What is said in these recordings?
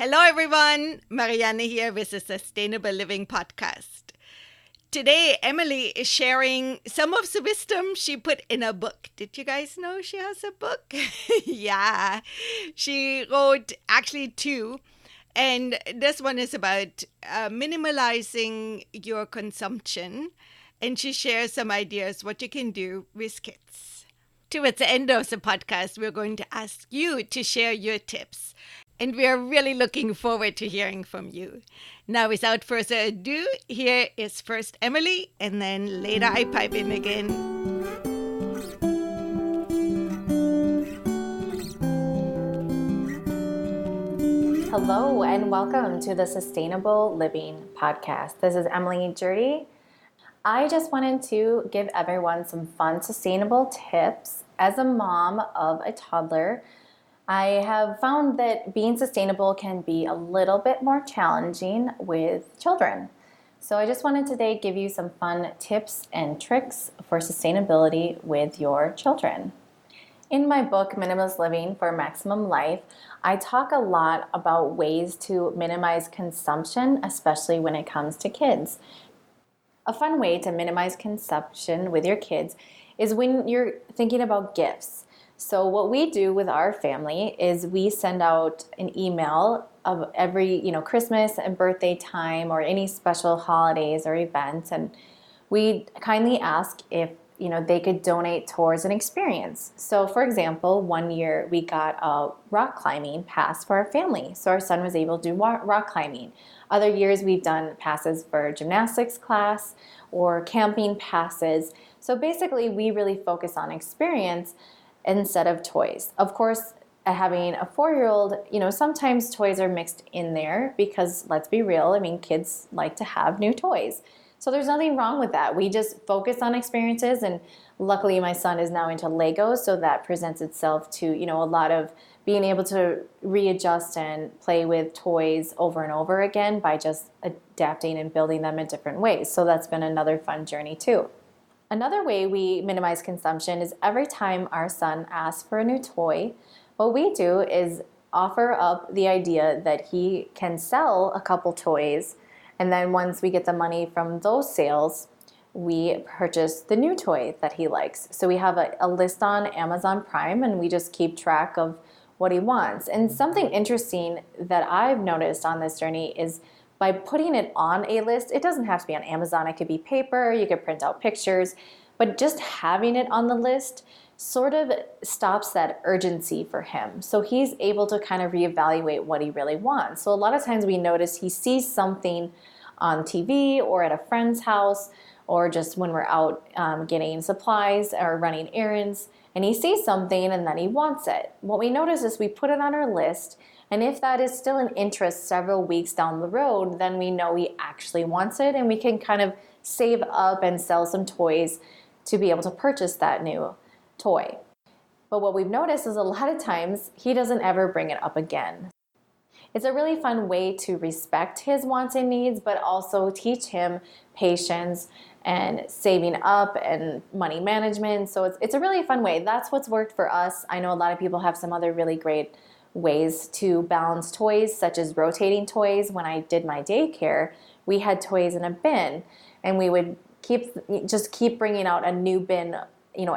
Hello, everyone. Mariana here with the Sustainable Living Podcast. Today, Emily is sharing some of the wisdom she put in a book. Did you guys know she has a book? Yeah. She wrote actually two. And this one is about minimalizing your consumption. And she shares some ideas what you can do with kids. Towards the end of the podcast, we're going to ask you to share your tips. And we are really looking forward to hearing from you. Now, without further ado, here is first Emily, and then later I pipe in again. Hello, and welcome to the Sustainable Living Podcast. This is Emily Jurdy. I just wanted to give everyone some fun, sustainable tips. As a mom of a toddler, I have found that being sustainable can be a little bit more challenging with children. So I just wanted today give you some fun tips and tricks for sustainability with your children. In my book, Minimalist Living for Maximum Life, I talk a lot about ways to minimize consumption, especially when it comes to kids. A fun way to minimize consumption with your kids is when you're thinking about gifts. So what we do with our family is we send out an email of every, Christmas and birthday time or any special holidays or events, and we kindly ask if they could donate towards an experience. So for example, one year we got a rock climbing pass for our family. So our son was able to do rock climbing. Other years we've done passes for gymnastics class or camping passes. So basically we really focus on experience instead of toys. Of course, having a 4-year-old, sometimes toys are mixed in there because let's be real, kids like to have new toys. So there's nothing wrong with that. We just focus on experiences, and luckily my son is now into Legos, so that presents itself to, a lot of being able to readjust and play with toys over and over again by just adapting and building them in different ways. So that's been another fun journey too. Another way we minimize consumption is every time our son asks for a new toy, what we do is offer up the idea that he can sell a couple toys, and then once we get the money from those sales, we purchase the new toy that he likes. So we have a list on Amazon Prime, and we just keep track of what he wants. And something interesting that I've noticed on this journey is by putting it on a list, it doesn't have to be on Amazon, it could be paper, you could print out pictures, but just having it on the list sort of stops that urgency for him. So he's able to kind of reevaluate what he really wants. So a lot of times we notice he sees something on TV or at a friend's house or just when we're out getting supplies or running errands, and he sees something and then he wants it. What we notice is we put it on our list, and if that is still an interest several weeks down the road, then we know he actually wants it, and we can kind of save up and sell some toys to be able to purchase that new toy. But what we've noticed is a lot of times he doesn't ever bring it up again. It's a really fun way to respect his wants and needs, but also teach him patience and saving up and money management. So it's a really fun way. That's what's worked for us. I know a lot of people have some other really great ways to balance toys, such as rotating toys. When I did my daycare, we had toys in a bin, and we would keep bringing out a new bin,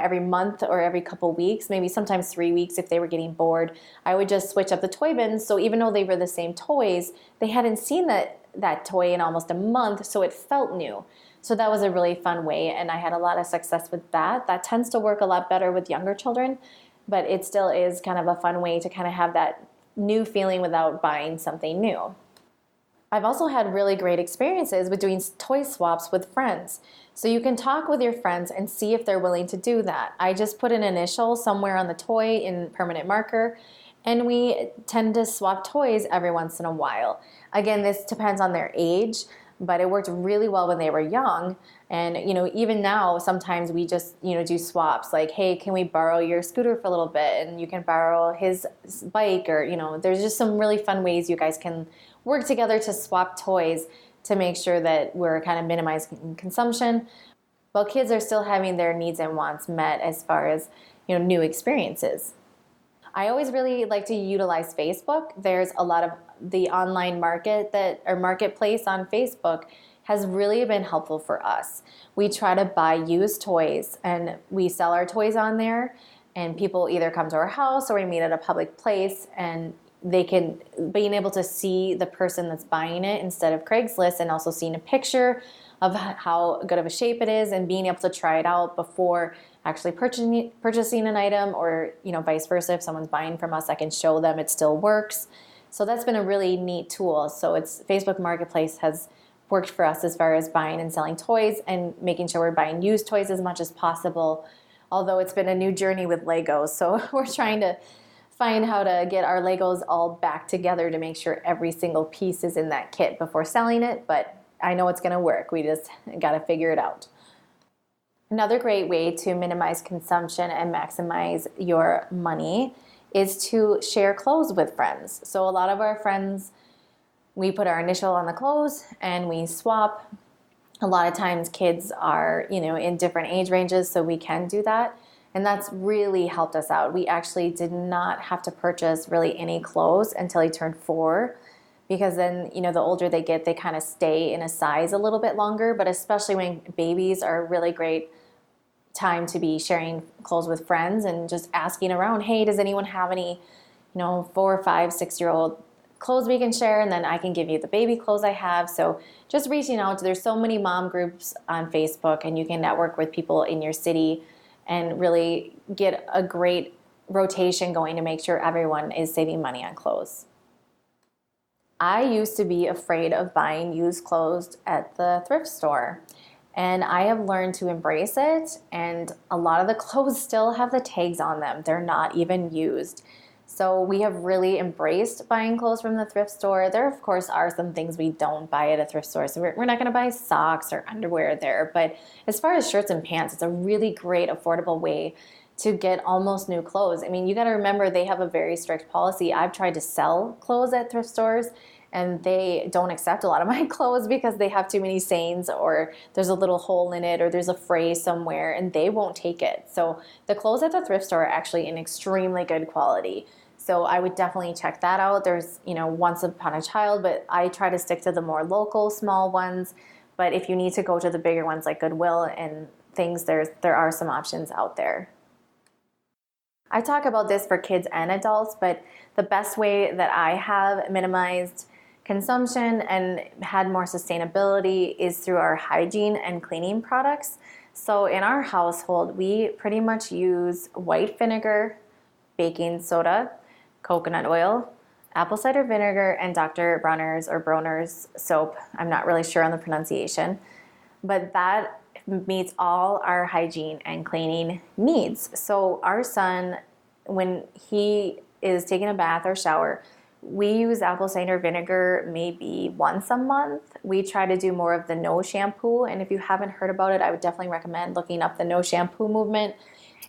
every month or every couple weeks, maybe sometimes 3 weeks if they were getting bored. I would just switch up the toy bins, so even though they were the same toys, they hadn't seen that toy in almost a month, so it felt new. So that was a really fun way, and I had a lot of success with that. That tends to work a lot better with younger children, but it still is kind of a fun way to kind of have that new feeling without buying something new. I've also had really great experiences with doing toy swaps with friends. So you can talk with your friends and see if they're willing to do that. I just put an initial somewhere on the toy in permanent marker, and we tend to swap toys every once in a while. Again, this depends on their age, but it worked really well when they were young. And, even now, sometimes we just, do swaps like, hey, can we borrow your scooter for a little bit? And you can borrow his bike, or, there's just some really fun ways you guys can work together to swap toys to make sure that we're kind of minimizing consumption, while kids are still having their needs and wants met as far as, new experiences. I always really like to utilize Facebook. There's a lot of the online marketplace on Facebook has really been helpful for us. We try to buy used toys and we sell our toys on there, and people either come to our house or we meet at a public place, and being able to see the person that's buying it instead of Craigslist, and also seeing a picture of how good of a shape it is and being able to try it out before actually purchasing an item, or vice versa. If someone's buying from us, I can show them it still works. So that's been a really neat tool. So Facebook Marketplace has worked for us as far as buying and selling toys and making sure we're buying used toys as much as possible. Although it's been a new journey with Legos, so we're trying to find how to get our Legos all back together to make sure every single piece is in that kit before selling it, but I know it's going to work. We just got to figure it out. Another great way to minimize consumption and maximize your money is to share clothes with friends. So a lot of our friends, we put our initial on the clothes and we swap. A lot of times kids are, in different age ranges, so we can do that. And that's really helped us out. We actually did not have to purchase really any clothes until he turned 4, because then, the older they get, they kind of stay in a size a little bit longer. But especially when babies are a really great time to be sharing clothes with friends and just asking around, hey, does anyone have any, 4, 5, 6-year-old clothes we can share, and then I can give you the baby clothes I have. So just reaching out. There's so many mom groups on Facebook, and you can network with people in your city and really get a great rotation going to make sure everyone is saving money on clothes. I used to be afraid of buying used clothes at the thrift store, and I have learned to embrace it, and a lot of the clothes still have the tags on them. They're not even used. So we have really embraced buying clothes from the thrift store. There, of course, are some things we don't buy at a thrift store. So we're not going to buy socks or underwear there. But as far as shirts and pants, it's a really great, affordable way to get almost new clothes. I mean, you got to remember they have a very strict policy. I've tried to sell clothes at thrift stores, and they don't accept a lot of my clothes because they have too many stains, or there's a little hole in it, or there's a fray somewhere, and they won't take it. So the clothes at the thrift store are actually in extremely good quality. So I would definitely check that out. There's, Once Upon a Child, but I try to stick to the more local, small ones. But if you need to go to the bigger ones like Goodwill and things, there are some options out there. I talk about this for kids and adults, but the best way that I have minimized consumption and had more sustainability is through our hygiene and cleaning products. So in our household, we pretty much use white vinegar, baking soda, coconut oil, apple cider vinegar, and Dr. Bronner's soap. I'm not really sure on the pronunciation, but that meets all our hygiene and cleaning needs. So our son, when he is taking a bath or shower, we use apple cider vinegar maybe once a month. We try to do more of the no shampoo, and if you haven't heard about it, I would definitely recommend looking up the no shampoo movement.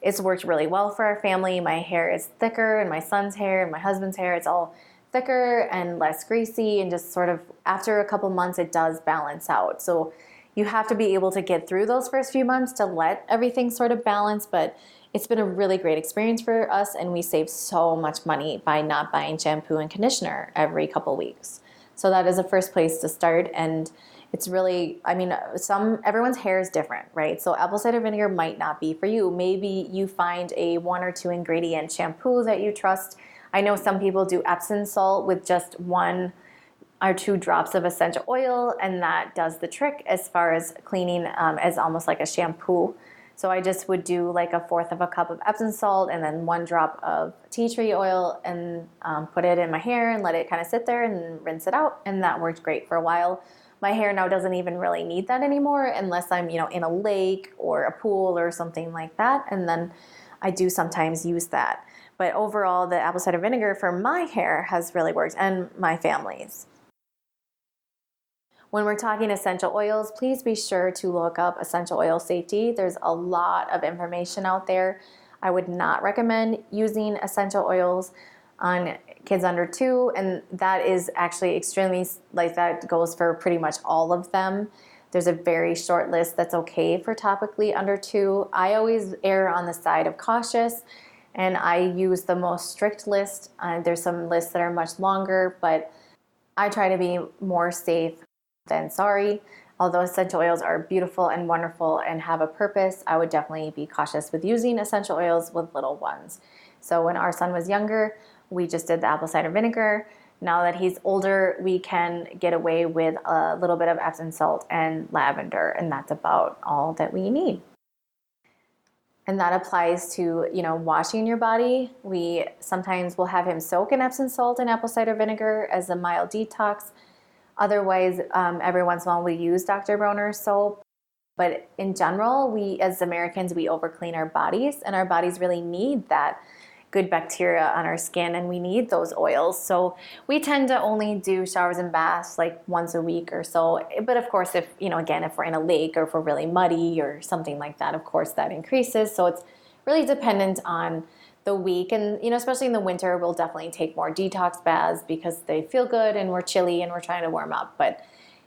It's worked really well for our family. My hair is thicker, and my son's hair and my husband's hair, it's all thicker and less greasy, and just sort of after a couple months it does balance out. So you have to be able to get through those first few months to let everything sort of balance, but it's been a really great experience for us, and we save so much money by not buying shampoo and conditioner every couple weeks. So that is the first place to start, and it's really, everyone's hair is different, right? So apple cider vinegar might not be for you. Maybe you find a 1 or 2 ingredient shampoo that you trust. I know some people do Epsom salt with just 1 or 2 drops of essential oil, and that does the trick as far as cleaning as almost like a shampoo. So I just would do like 1/4 of a cup of Epsom salt and then 1 drop of tea tree oil, and put it in my hair and let it kind of sit there and rinse it out. And that worked great for a while. My hair now doesn't even really need that anymore unless I'm, in a lake or a pool or something like that. And then I do sometimes use that. But overall, the apple cider vinegar for my hair has really worked, and my family's. When we're talking essential oils, please be sure to look up essential oil safety. There's a lot of information out there. I would not recommend using essential oils on kids under 2, and that is actually extremely, that goes for pretty much all of them. There's a very short list that's okay for topically under 2. I always err on the side of cautious. And I use the most strict list. There's some lists that are much longer, but I try to be more safe than sorry. Although essential oils are beautiful and wonderful and have a purpose, I would definitely be cautious with using essential oils with little ones. So when our son was younger, we just did the apple cider vinegar. Now that he's older, we can get away with a little bit of Epsom salt and lavender, and that's about all that we need. And that applies to, washing your body. We sometimes will have him soak in Epsom salt and apple cider vinegar as a mild detox. Otherwise, every once in a while we use Dr. Bronner's soap. But in general, we as Americans, we overclean our bodies, and our bodies really need that good bacteria on our skin, and we need those oils. So we tend to only do showers and baths like once a week or so. But of course, if we're in a lake or if we're really muddy or something like that, of course that increases. So it's really dependent on the week. And especially in the winter, we'll definitely take more detox baths because they feel good and we're chilly and we're trying to warm up. But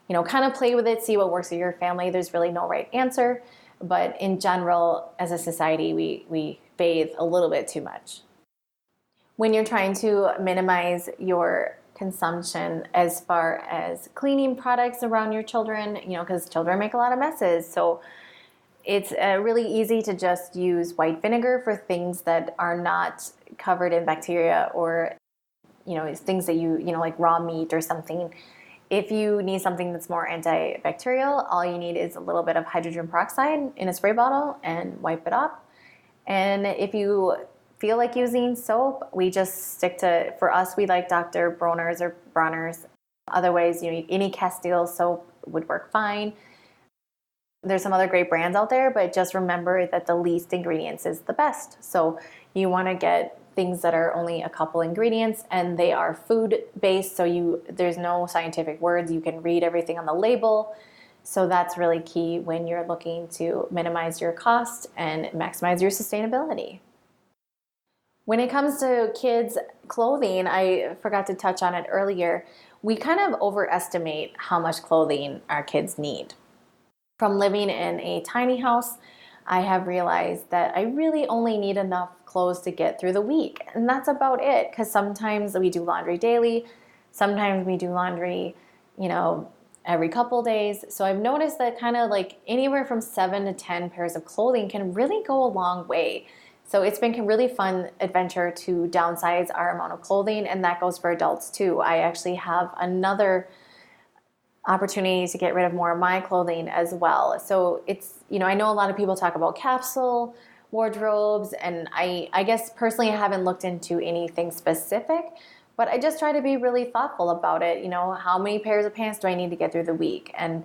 kind of play with it, see what works for your family. There's really no right answer. But in general, as a society, we bathe a little bit too much. When you're trying to minimize your consumption as far as cleaning products around your children, because children make a lot of messes. So it's really easy to just use white vinegar for things that are not covered in bacteria or, things that like raw meat or something. If you need something that's more antibacterial, all you need is a little bit of hydrogen peroxide in a spray bottle and wipe it up. And if you feel like using soap, we just stick to, for us, we like Dr. Bronner's or Bronner's. Otherwise, any Castile soap would work fine. There's some other great brands out there, but just remember that the least ingredients is the best. So you want to get things that are only a couple ingredients, and they are food-based, so there's no scientific words. You can read everything on the label. So that's really key when you're looking to minimize your cost and maximize your sustainability. When it comes to kids' clothing, I forgot to touch on it earlier. We kind of overestimate how much clothing our kids need. From living in a tiny house, I have realized that I really only need enough clothes to get through the week. And that's about it, because sometimes we do laundry daily. Sometimes we do laundry, every couple days. So I've noticed that kind of like anywhere from 7 to 10 pairs of clothing can really go a long way. So it's been a really fun adventure to downsize our amount of clothing, and that goes for adults too. I actually have another opportunity to get rid of more of my clothing as well. So it's, I know a lot of people talk about capsule wardrobes, and I guess personally I haven't looked into anything specific, but I just try to be really thoughtful about it. How many pairs of pants do I need to get through the week? And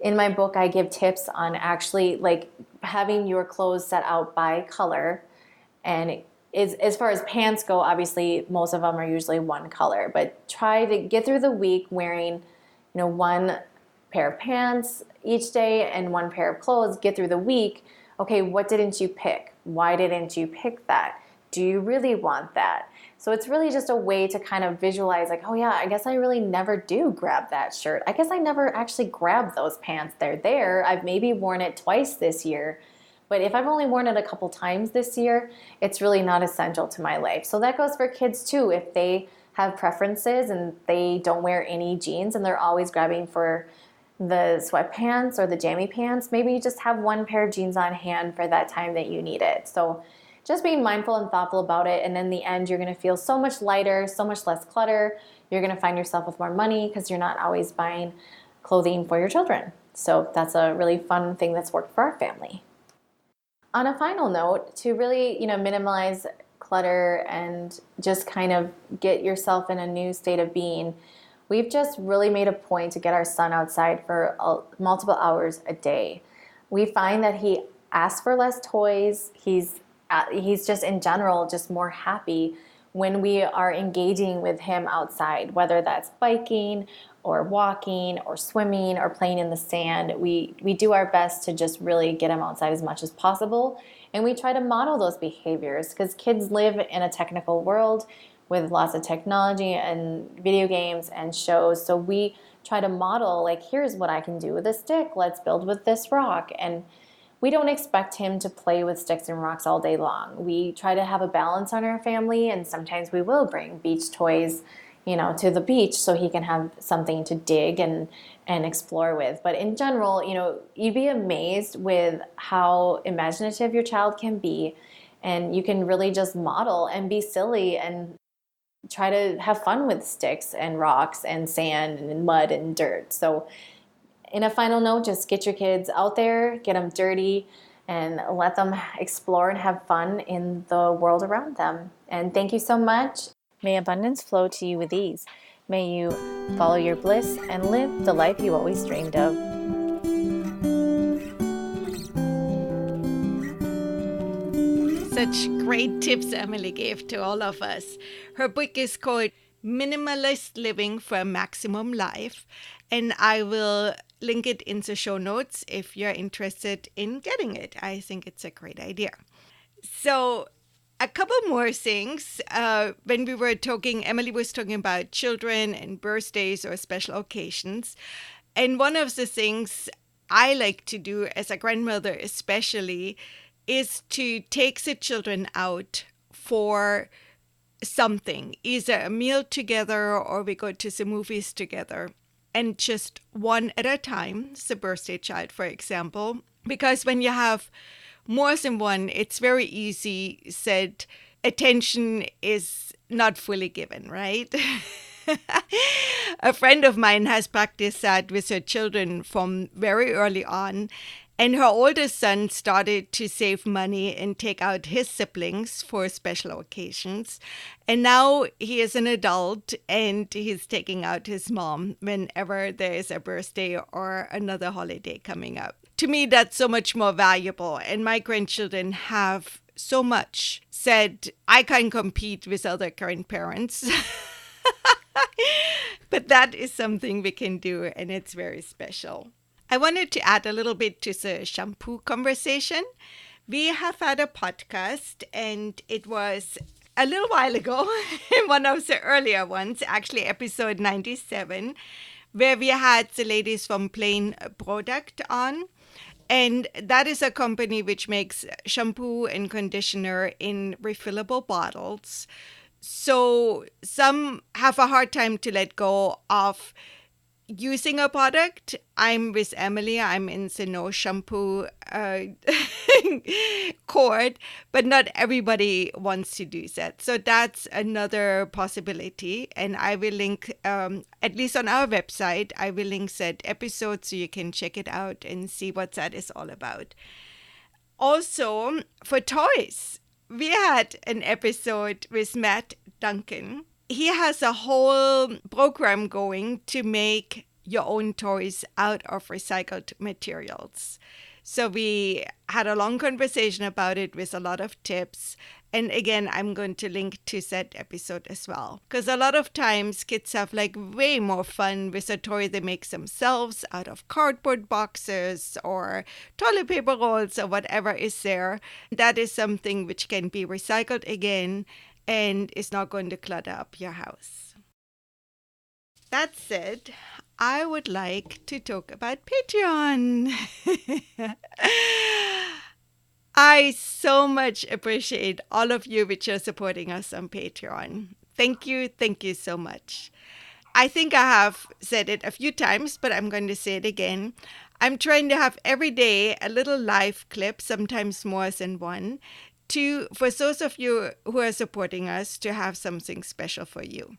in my book, I give tips on actually like having your clothes set out by color. And as far as pants go, obviously most of them are usually one color, but try to get through the week wearing, one pair of pants each day and one pair of clothes. Get through the week. Okay, what didn't you pick? Why didn't you pick that? Do you really want that? So it's really just a way to kind of visualize like, oh yeah, I guess I really never do grab that shirt. I guess I never actually grab those pants. They're there. I've maybe worn it twice this year. But if I've only worn it a couple times this year, it's really not essential to my life. So that goes for kids too. If they have preferences and they don't wear any jeans and they're always grabbing for the sweatpants or the jammy pants, maybe you just have one pair of jeans on hand for that time that you need it. So just being mindful and thoughtful about it. And in the end, you're going to feel so much lighter, so much less clutter. You're going to find yourself with more money because you're not always buying clothing for your children. So that's a really fun thing that's worked for our family. On a final note, to really, minimize clutter and just kind of get yourself in a new state of being, we've just really made a point to get our son outside for multiple hours a day. We find that he asks for less toys. He's just in general just more happy when we are engaging with him outside, whether that's biking or walking or swimming or playing in the sand. We do our best to just really get him outside as much as possible. And we try to model those behaviors because kids live in a technical world with lots of technology and video games and shows. So we try to model like, here's what I can do with a stick. Let's build with this rock. And we don't expect him to play with sticks and rocks all day long. We try to have a balance on our family, and sometimes we will bring beach toys, to the beach so he can have something to dig and explore with. But in general, you'd be amazed with how imaginative your child can be, and you can really just model and be silly and try to have fun with sticks and rocks and sand and mud and dirt. So in a final note, just get your kids out there, get them dirty, and let them explore and have fun in the world around them. And thank you so much. May abundance flow to you with ease. May you follow your bliss and live the life you always dreamed of. Such great tips Emily gave to all of us. Her book is called Minimalist Living for a Maximum Life, and I will link it in the show notes if you're interested in getting it. I think it's a great idea. So a couple more things. When we were talking, Emily was talking about children and birthdays or special occasions. And one of the things I like to do as a grandmother especially is to take the children out for something, either a meal together or we go to the movies together, and just one at a time, the birthday child, for example. Because when you have more than one, it's very easy said attention is not fully given, right? A friend of mine has practiced that with her children from very early on. And her oldest son started to save money and take out his siblings for special occasions. And now he is an adult and he's taking out his mom whenever there is a birthday or another holiday coming up. To me, that's so much more valuable. And my grandchildren have so much said, I can't compete with other grandparents. But that is something we can do, and it's very special. I wanted to add a little bit to the shampoo conversation. We have had a podcast, and it was a little while ago, one of the earlier ones, actually episode 97, where we had the ladies from Plain Product on. And that is a company which makes shampoo and conditioner in refillable bottles. So some have a hard time to let go of using a product. I'm with Emily. I'm in the no shampoo court, but not everybody wants to do that. So that's another possibility. And I will link, at least on our website, I will link that episode so you can check it out and see what that is all about. Also, for toys, we had an episode with Matt Duncan. He has a whole program going to make your own toys out of recycled materials. So we had a long conversation about it with a lot of tips. And again, I'm going to link to that episode as well. Because a lot of times kids have like way more fun with a toy they make themselves out of cardboard boxes or toilet paper rolls or whatever is there. That is something which can be recycled again and is not going to clutter up your house. That said, I would like to talk about Patreon. I so much appreciate all of you which are supporting us on Patreon. Thank you so much. I think I have said it a few times, but I'm going to say it again. I'm trying to have every day a little live clip, sometimes more than one, for those of you who are supporting us to have something special for you.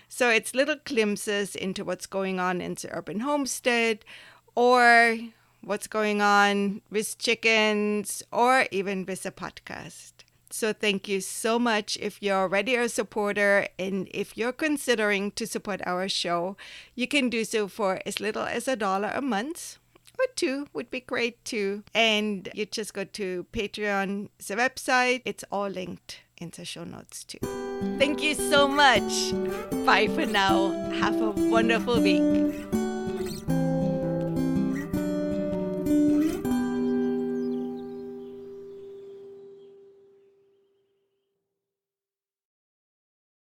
So it's little glimpses into what's going on in the urban homestead, or what's going on with chickens, or even with a podcast. So thank you so much. If you're already a supporter and if you're considering to support our show, you can do so for as little as $1 a month. Or $2 would be great too. And you just go to Patreon, the website. It's all linked in the show notes too. Thank you so much. Bye for now. Have a wonderful week.